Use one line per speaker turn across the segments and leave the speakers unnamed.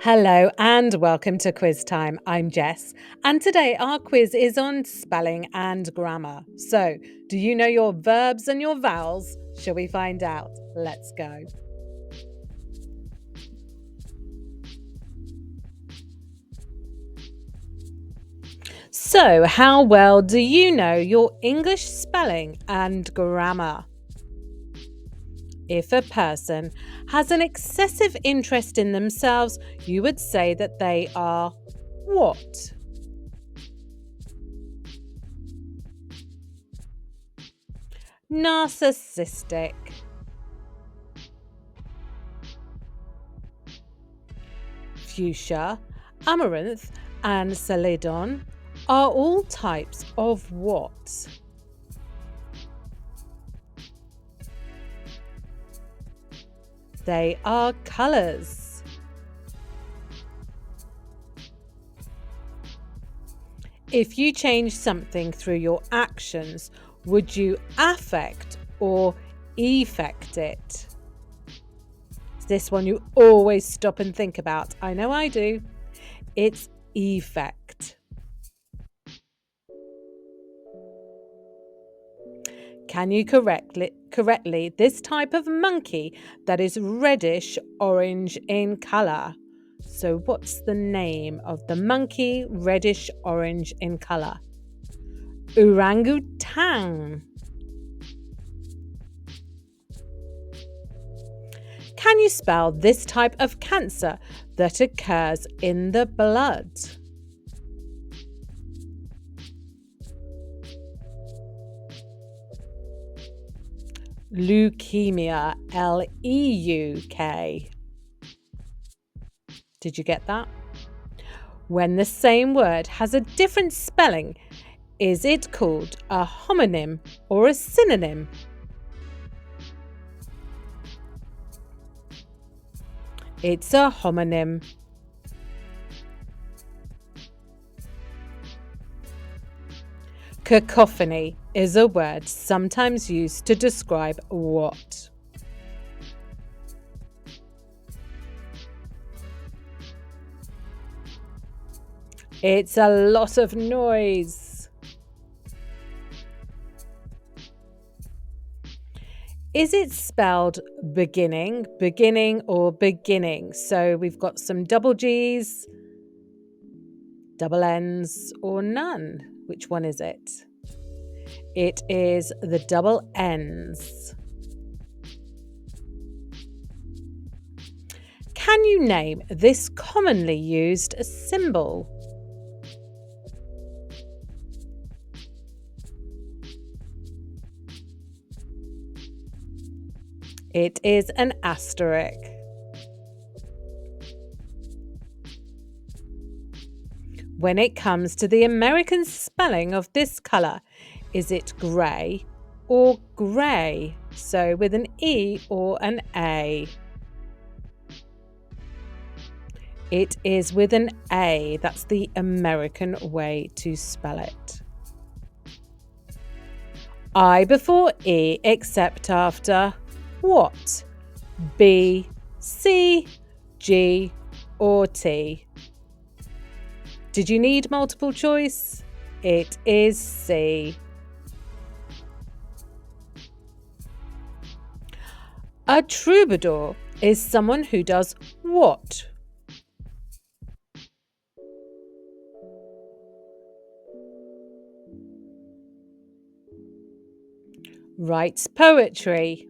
Hello and welcome to Quiz Time. I'm Jess, and today our quiz is on spelling and grammar. So, do you know your verbs and your vowels? Shall we find out? Let's go. So, how well do you know your English spelling and grammar? If a person has an excessive interest in themselves, you would say that they are what? Narcissistic. Fuchsia, amaranth, and celadon are all types of what? They are colours. If you change something through your actions, would you affect or effect it? This one you always stop and think about. I know I do. It's effect. Can you correctly this type of monkey that is reddish orange in colour? So what's the name of the monkey reddish orange in colour? Orangutan. Can you spell this type of cancer that occurs in the blood? Leukemia, Leuk. Did you get that? When the same word has a different spelling, is it called a homonym or a synonym? It's a homonym. Cacophony is a word sometimes used to describe what? It's a lot of noise. Is it spelled beginning, or beginning? So we've got some double G's, double N's, or none. Which one is it? It is the double N's. Can you name this commonly used symbol? It is an asterisk. When it comes to the American spelling of this colour, is it grey or grey? So with an E or an A. It is with an A. That's the American way to spell it. I before E except after what? B, C, G, or T? Did you need multiple choice? It is C. A troubadour is someone who does what? Writes poetry.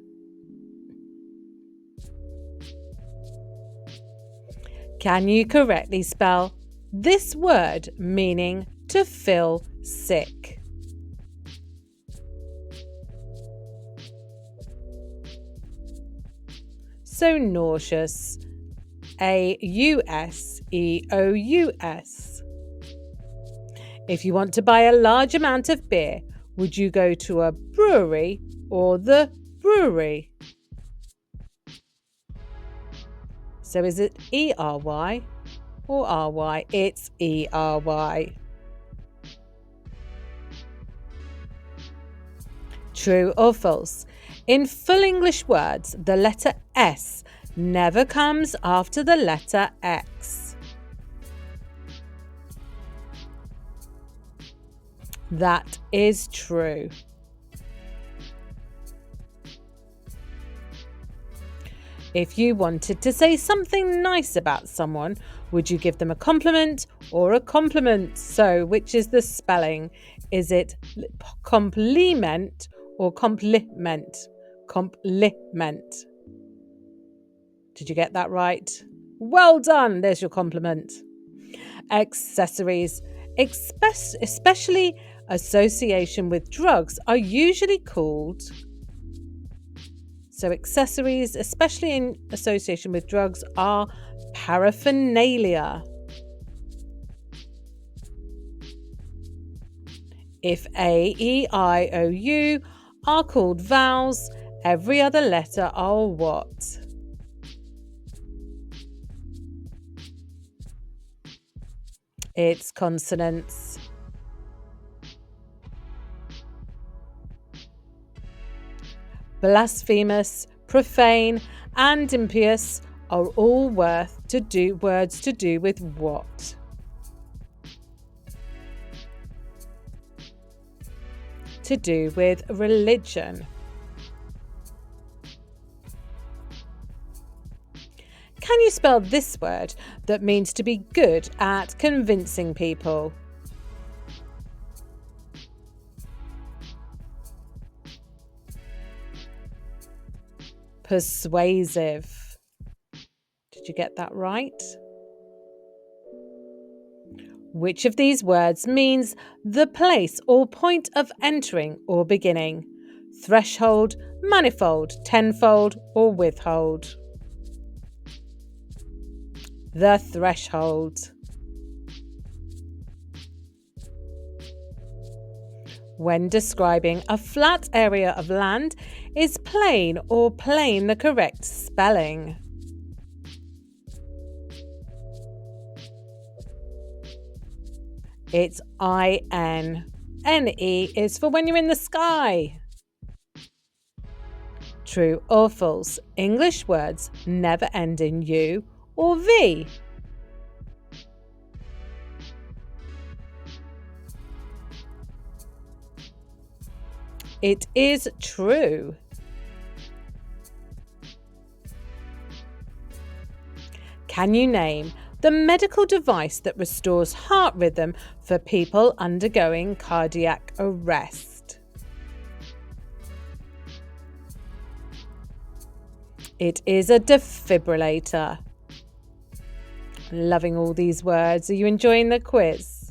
Can you correctly spell this word meaning to feel sick? So nauseous. AUSEOUS. If you want to buy a large amount of beer, would you go to a brewery or the brewery? So is it ERY or RY? It's ERY. True or false? In full English words, the letter S never comes after the letter X. That is true. If you wanted to say something nice about someone, would you give them a compliment or a compliment? So, which is the spelling? Is it compliment or compliment? Compliment. Did you get that right? Well done. There's your compliment. Accessories, especially association with drugs, are usually called. So accessories, especially in association with drugs, are paraphernalia. If A, E, I, O, U are called vowels, every other letter are what? It's consonants. Blasphemous, profane, and impious are all words to do with what? To do with religion. Can you spell this word that means to be good at convincing people? Persuasive. Did you get that right? Which of these words means the place or point of entering or beginning? Threshold, manifold, tenfold, or withhold? The threshold. When describing a flat area of land, is plain or plain the correct spelling? It's I-N. N-E is for when you're in the sky. True or false? English words never end in U or V. It is true. Can you name the medical device that restores heart rhythm for people undergoing cardiac arrest? It is a defibrillator. Loving all these words. Are you enjoying the quiz?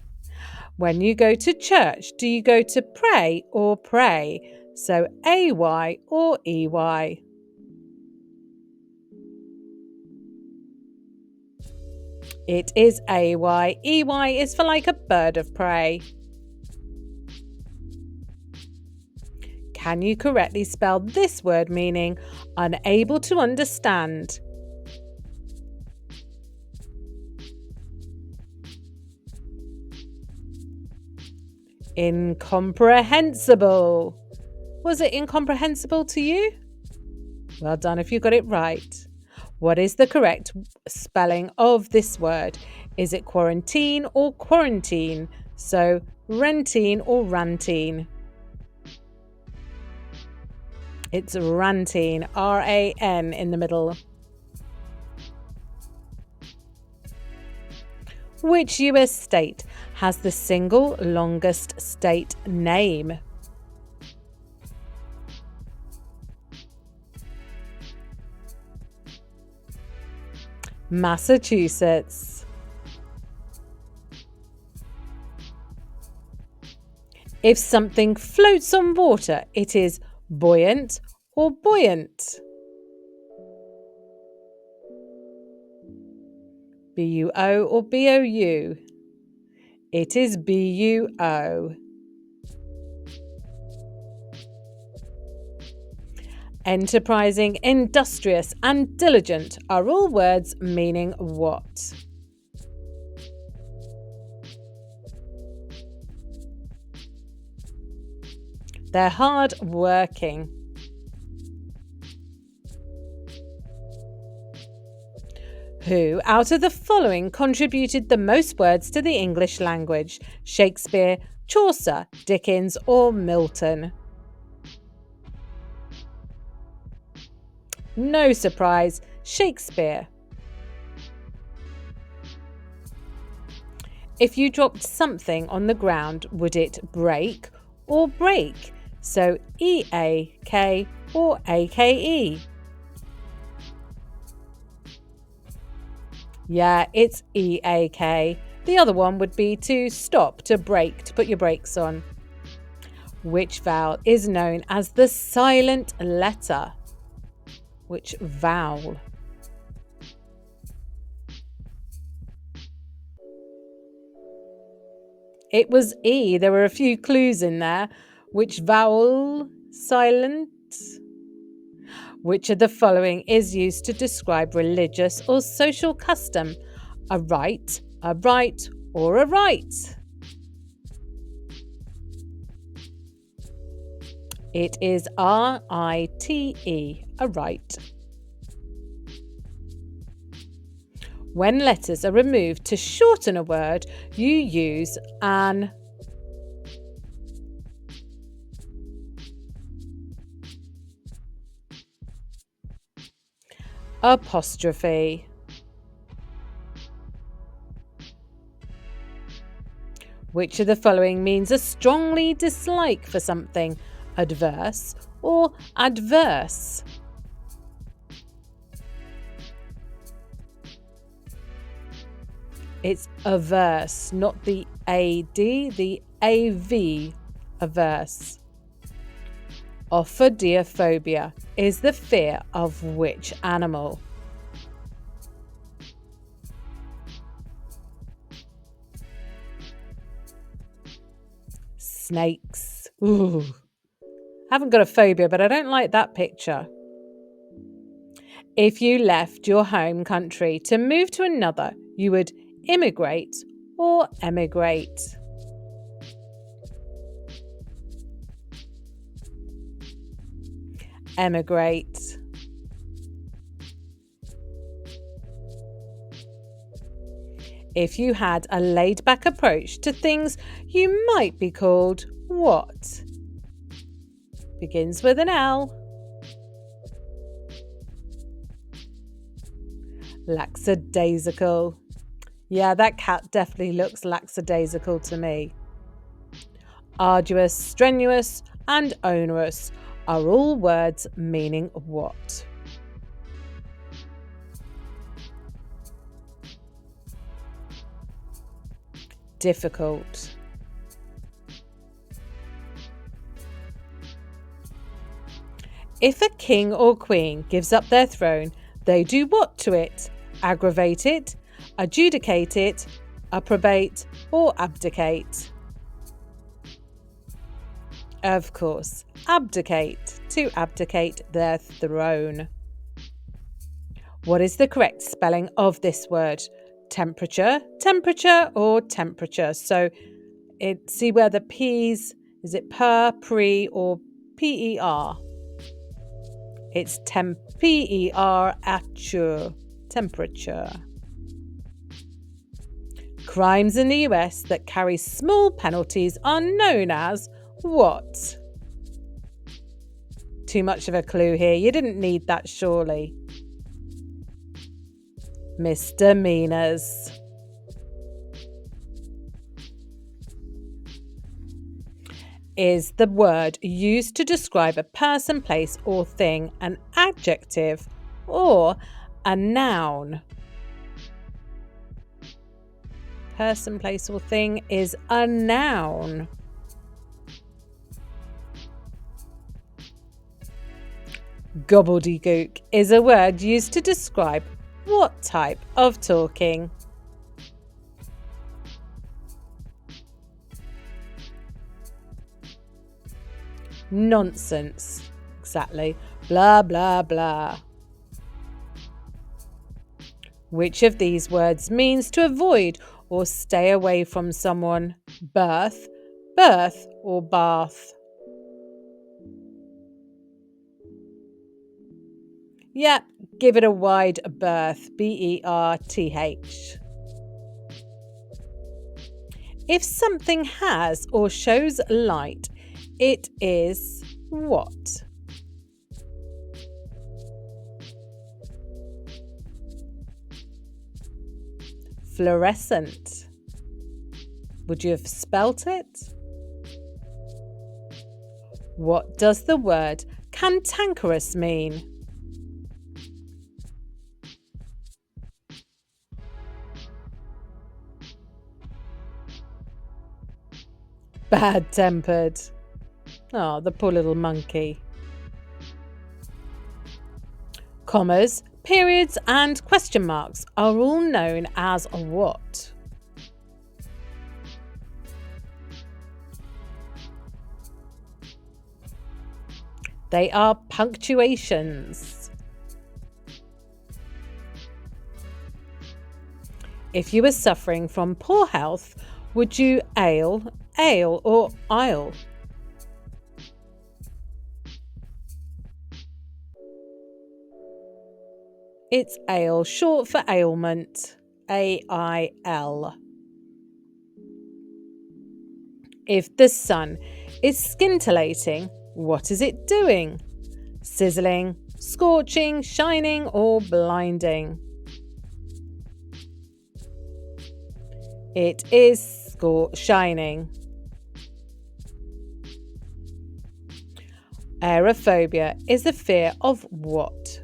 When you go to church, do you go to pray or pray? So A-Y or E-Y? It is A-Y. E-Y is for like a bird of prey. Can you correctly spell this word meaning unable to understand? Incomprehensible. Was it incomprehensible to you? Well done if you got it right. What is the correct spelling of this word? Is it quarantine or quarantine? So rentine or rantine? It's rantine, R-A-N in the middle. Which US state has the single longest state name? Massachusetts. If something floats on water, it is buoyant or buoyant? B-U-O or B-O-U? It is B-U-O. Enterprising, industrious, and diligent are all words meaning what? They're hard working. Who, out of the following, contributed the most words to the English language? Shakespeare, Chaucer, Dickens, or Milton? No surprise, Shakespeare. If you dropped something on the ground, would it break or break? So EAK or AKE? Yeah, it's EAK. The other one would be to stop, to brake, to put your brakes on. Which vowel is known as the silent letter? Which vowel? It was E. There were a few clues in there. Which vowel? Silent? Which of the following is used to describe religious or social custom? A right, or a right? It is RITE, a right. When letters are removed to shorten a word, you use an apostrophe. Which of the following means a strongly dislike for something? Adverse or adverse? It's averse, not the AD, the AV, averse. Ophidiophobia is the fear of which animal? Snakes. Ooh. Haven't got a phobia, but I don't like that picture. If you left your home country to move to another, you would immigrate or emigrate? Emigrate. If you had a laid-back approach to things, you might be called what? Begins with an L. Lackadaisical. Yeah, that cat definitely looks lackadaisical to me. Arduous, strenuous, and onerous are all words meaning what? Difficult. If a king or queen gives up their throne, they do what to it? Aggravate it, adjudicate it, approbate, or abdicate? Of course, abdicate, to abdicate their throne. What is the correct spelling of this word? Temperature, temperature, or temperature? So see where the P's, is it per, pre, or PER? It's temperature, temperature. Crimes in the US that carry small penalties are known as what? Too much of a clue here. You didn't need that, surely. Misdemeanors. Is the word used to describe a person, place, or thing an adjective or a noun? Person, place, or thing is a noun. Gobbledygook is a word used to describe what type of talking? Nonsense. Exactly. Blah, blah, blah. Which of these words means to avoid or stay away from someone? Birth, birth, or bath? Yep, give it a wide berth. Berth. If something has or shows light, it is what? Fluorescent. Would you have spelt it? What does the word cantankerous mean? Bad-tempered. Oh, the poor little monkey. Commas, periods, and question marks are all known as what? They are punctuations. If you were suffering from poor health, would you ale, or aisle? It's ale, short for ailment. AIL. If the sun is scintillating, what is it doing? Sizzling, scorching, shining, or blinding? It is shining. Aerophobia is the fear of what?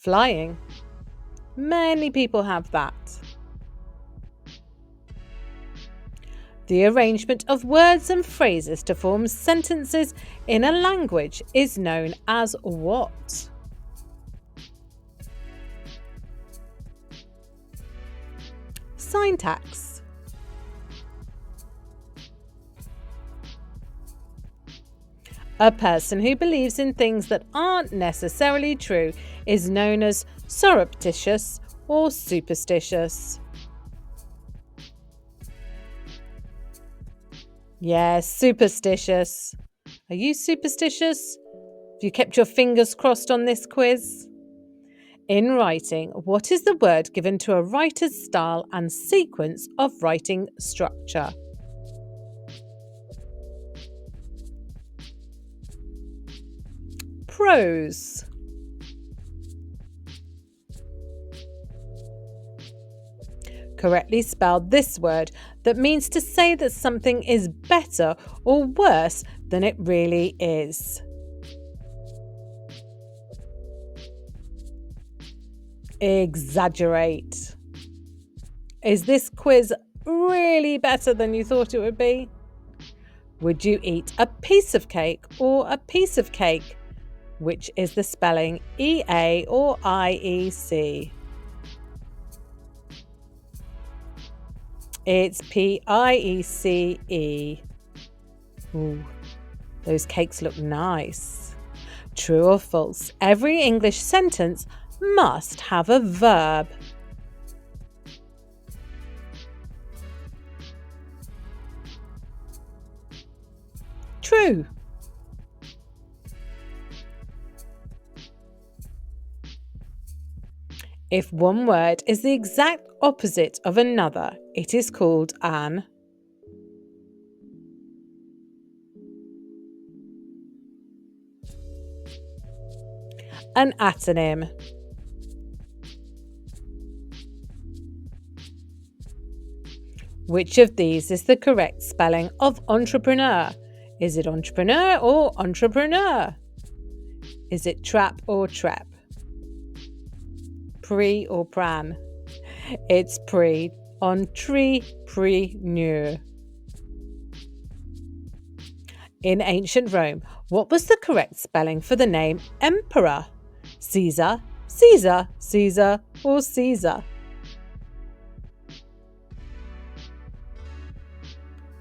Flying. Many people have that. The arrangement of words and phrases to form sentences in a language is known as what? Syntax. A person who believes in things that aren't necessarily true is known as surreptitious or superstitious. Yes, superstitious. Are you superstitious? Have you kept your fingers crossed on this quiz? In writing, what is the word given to a writer's style and sequence of writing structure? Prose. Correctly spell this word that means to say that something is better or worse than it really is. Exaggerate. Is this quiz really better than you thought it would be? Would you eat a piece of cake or a piece of cake? Which is the spelling, EA or IEC? It's PIECE. Ooh, those cakes look nice. True or false? Every English sentence must have a verb. True. If one word is the exact opposite of another, it is called an atonym. Which of these is the correct spelling of entrepreneur? Is it entrepreneur or entrepreneur? Is it trap or trap? Pre or pran? It's pre. Entrepreneur. In ancient Rome, what was the correct spelling for the name emperor? Caesar, Caesar, Caesar, or Caesar?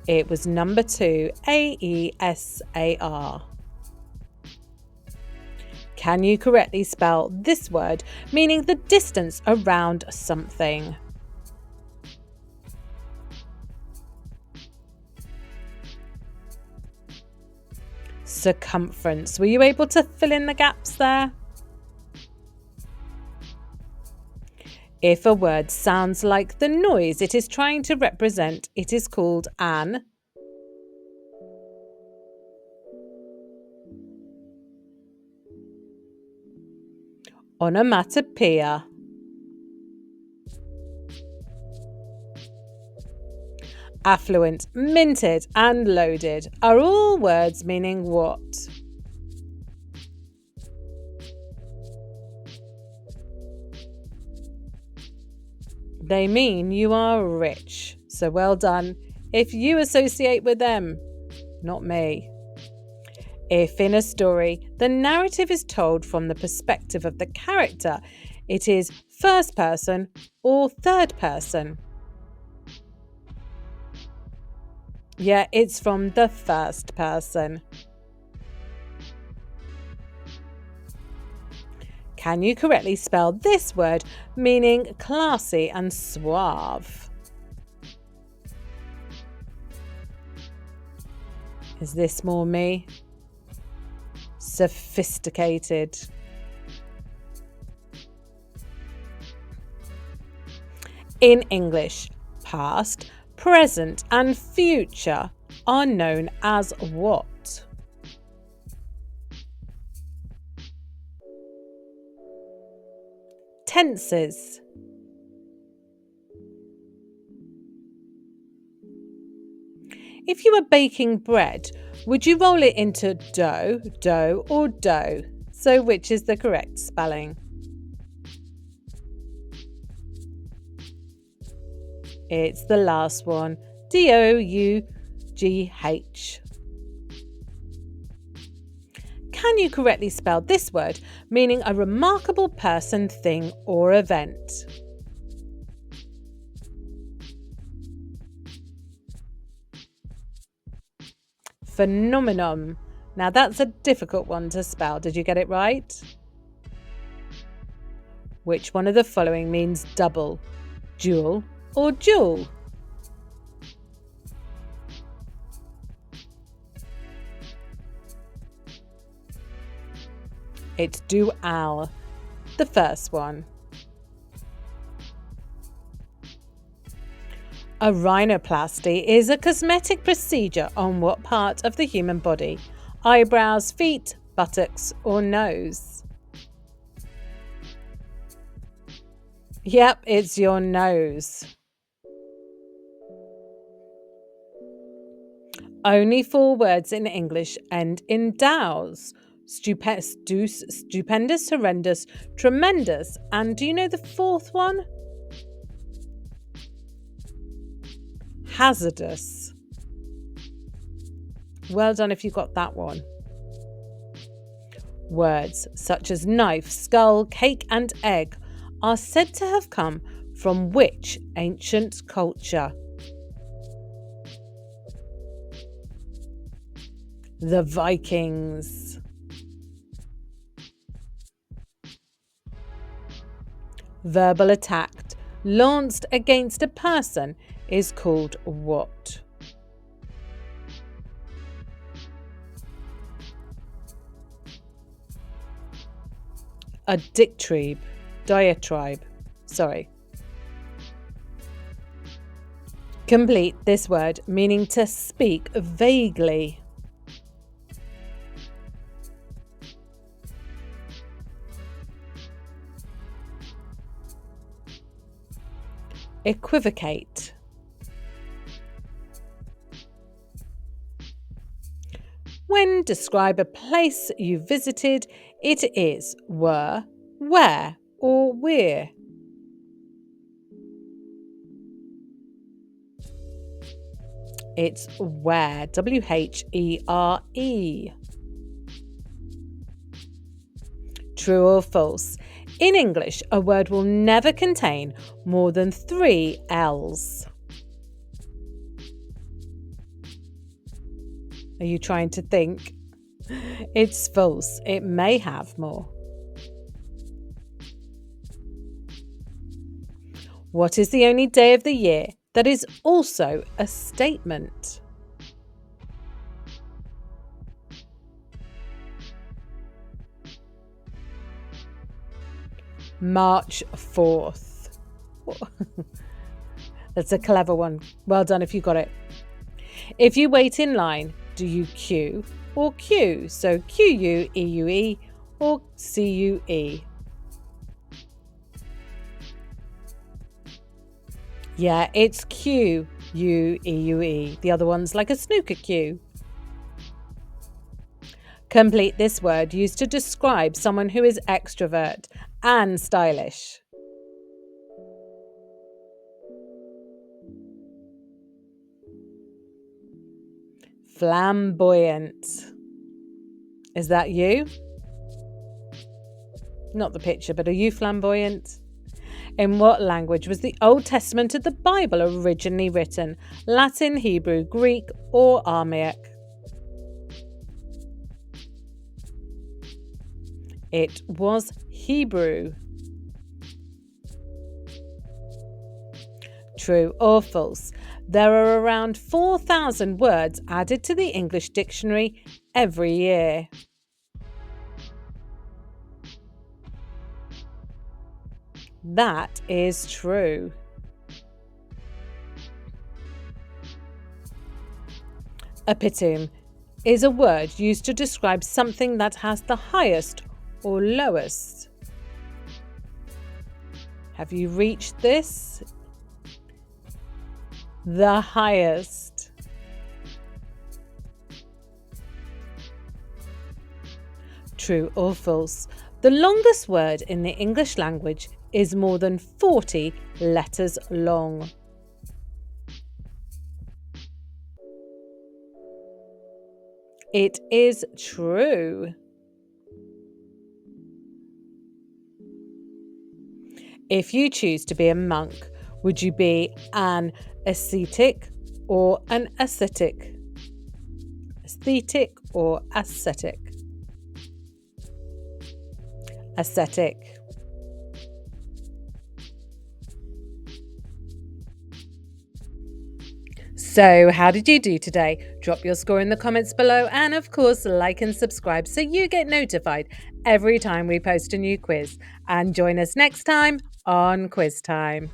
It was number 2, AESAR. Can you correctly spell this word, meaning the distance around something? Circumference. Were you able to fill in the gaps there? If a word sounds like the noise it is trying to represent, it is called an onomatopoeia. Affluent, minted, and loaded are all words meaning what? They mean you are rich. So well done if you associate with them, not me. If in a story the narrative is told from the perspective of the character, it is first person or third person. Yeah, it's from the first person. Can you correctly spell this word meaning classy and suave? Is this more me? Sophisticated. In English, past, present, and future are known as what? Tenses. If you were baking bread, would you roll it into dough, or dough? So which is the correct spelling? It's the last one, dough. Can you correctly spell this word, meaning a remarkable person, thing, or event? Phenomenon. Now that's a difficult one to spell. Did you get it right? Which one of the following means double? Jewel or jewel? It's dual, the first one. A rhinoplasty is a cosmetic procedure on what part of the human body? Eyebrows, feet, buttocks, or nose? Yep, it's your nose. Only 4 words in English end in dows. Stupendous, horrendous, tremendous. And do you know the 4th one? Hazardous. Well done if you got that one. Words such as knife, skull, cake, and egg are said to have come from which ancient culture? The Vikings. Verbal attack launched against a person is called what? A diatribe. Complete this word, meaning to speak vaguely. Equivocate. When describe a place you visited, it is were, where, or where. It's where, WHERE. True or false? In English, a word will never contain more than 3 L's. Are you trying to think? It's false. It may have more. What is the only day of the year that is also a statement? March 4th. That's a clever one. Well done if you got it. If you wait in line, do you queue or queue? So Queue or Cue? Yeah, it's Queue. The other one's like a snooker cue. Complete this word used to describe someone who is extrovert and stylish. Flamboyant. Is that you? Not the picture, but are you flamboyant? In what language was the Old Testament of the Bible originally written? Latin, Hebrew, Greek, or Aramaic? It was Hebrew. True or false? There are around 4,000 words added to the English dictionary every year. That is true. Epitome is a word used to describe something that has the highest or lowest. Have you reached this? The highest. True or false? The longest word in the English language is more than 40 letters long. It is true. If you choose to be a monk, would you be an ascetic or an ascetic? Aesthetic or ascetic? Ascetic. So, how did you do today? Drop your score in the comments below and, of course, like and subscribe so you get notified every time we post a new quiz. And join us next time on Quiz Time.